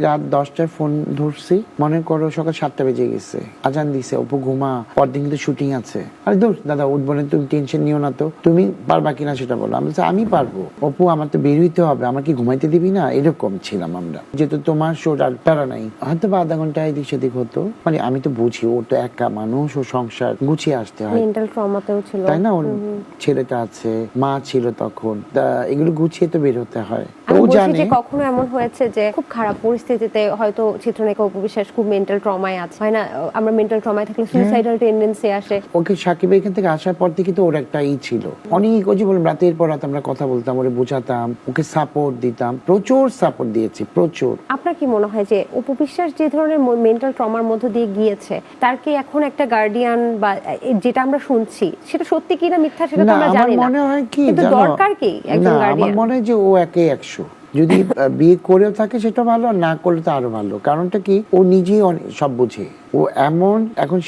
রাত 10টায় ফোন ধরছি, মনে করো সকাল 7টা বেজে গেছে, আজান দিছে, অপু ঘুমা, পরদিন কিন্তু শুটিং আছে। আরে দূর দাদা, উঠবো না, তুমি টেনশন নিও না, তো তুমি পারবা কিনা সেটা বলো। আমি বলছি আমি পারবো, অপু আমার তো বের হইতে হবে, আমার কি ঘুমাইতে দিবি না, এরকম ছিলাম আমরা। যেহেতু তোমার শোটা তারা নাই, হয়তো বা আধা ঘন্টা এদিক সেদিক হতো, মানে আমি তো বুঝি ও তো একা মানুষ, ও সংসার গুছিয়ে আসতে হয়, মেন্টাল ট্রমাতেও ছিল, তাই না? ওর ছেলেটা আছে, মা ছিল তখন, তা এগুলো গুছিয়ে তো বের হতে হয়। আমি ও বলছি জানে যে কখনো এমন হয়েছে যে খুব খারাপ পরিস্থিতিতে হয়তো চিত্রনায়িকা অপু বিশ্বাস খুব মেন্টাল ট্রমায় আছে, হয় না? আমরা মেন্টাল ট্রমায় থাকলে সুইসাইডাল টেন্ডেন্সি আসে। ওকে সাকিব এখান থেকে আসার পর থেকে তো ওর একটা ছিল অনেক, ওই যে বললাম রাতের পর রাত আমরা কথা বলতাম, ওরে বোঝাতাম, ওকে সাপোর্ট দিতাম, প্রচুর সাপোর্ট দিয়েছি, প্রচুর। আপনার কি মনে হয় যে অপু বিশ্বাস যে ধরনের মেন্টাল ট্রমার মধ্য দিয়ে গিয়েছে, তার কি এখন একটা গার্ডিয়ান বা যেটা আমরা শুনছি সেটা সত্যি কি না মিথ্যা সেটা তো না, আমরা আমার জানি না, মনে হয় কি কিন্তু জানো, দরকার কি একজন না আমার গার্ডিয়ান? মনে হয় যে ও একে 100, যদি বিয়ে করেও থাকে সেটা ভালো, আর না করলে তো আরো ভালো। কারণটা কি, ও নিজেই সব বুঝে, ও এমন এখন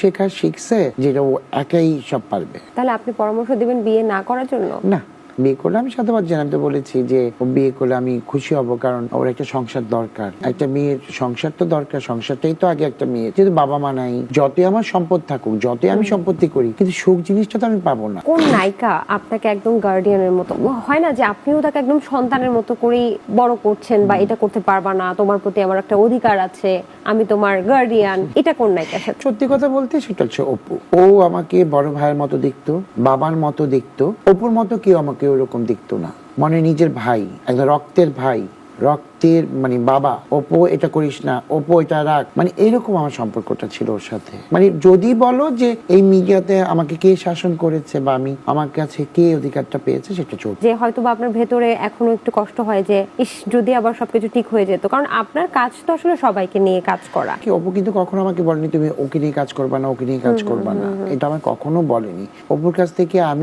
শিখছে যেটা ও একাই সব পারবে। তাহলে আপনি পরামর্শ দিবেন বিয়ে না করার জন্য? না, বিয়ে করলে আমি সাধুবাদ জানাই, তো বলেছি যে ও বিয়ে করলে আমি খুশি হব, কারণ ওর একটা সংসার দরকার, একটা মেয়ের সংসার তো দরকার, সংসারটাই তো আগে একটা মেয়ে। যেহেতু বাবা মা নাই, যতই আমার সম্পদ থাকুক, যতই আমি সম্পত্তি করি, কিন্তু সুখ জিনিসটা তো আমি পাবো না। কোন নায়িকা আপনাকে একদম গার্ডিয়ানের মতো, হয় না যে আপনিও তাকে একদম সন্তানের মতো করেই বড় করছেন, বা এটা করতে পারবা না, তোমার প্রতি আমার একটা অধিকার আছে, আমি তোমার গার্ডিয়ান, এটা কোন নায়িকার সাথে? সত্যি কথা বলতে সেটা হচ্ছে অপু। ও আমাকে বড় ভাইয়ের মতো দেখতো, বাবার মতো দেখতো। অপুর মতো কেউ আমাকে ওরকম দেখতো না, মানে নিজের ভাই, একদম রক্তের ভাই, রক্তের মানে বাবা। অপু এটা করিস না, অপু এটা রাখ, মানে এইরকম আমার সম্পর্কটা ছিল ওর সাথে। মানে যদি বলো যে এই মিডিয়াতে আমাকে কে শাসন করেছে বা আমি আমার কাছে কে অধিকারটা পেয়েছে, সেটা চোখ। যে হয়তো বা আপনার ভেতরে এখনো একটু কষ্ট হয় যে ইস, যদি আবার সবকিছু ঠিক হয়ে যেত, কারণ আপনার কাজ তো আসলে সবাইকে নিয়ে কাজ করা। কি অপু কিন্তু কখনো আমাকে বলেনি তুমি ওকে নিয়ে কাজ করবা না, ওকে নিয়ে কাজ করবা না, এটা আমার কখনো বলেনি। অপুর কাছ থেকে আমি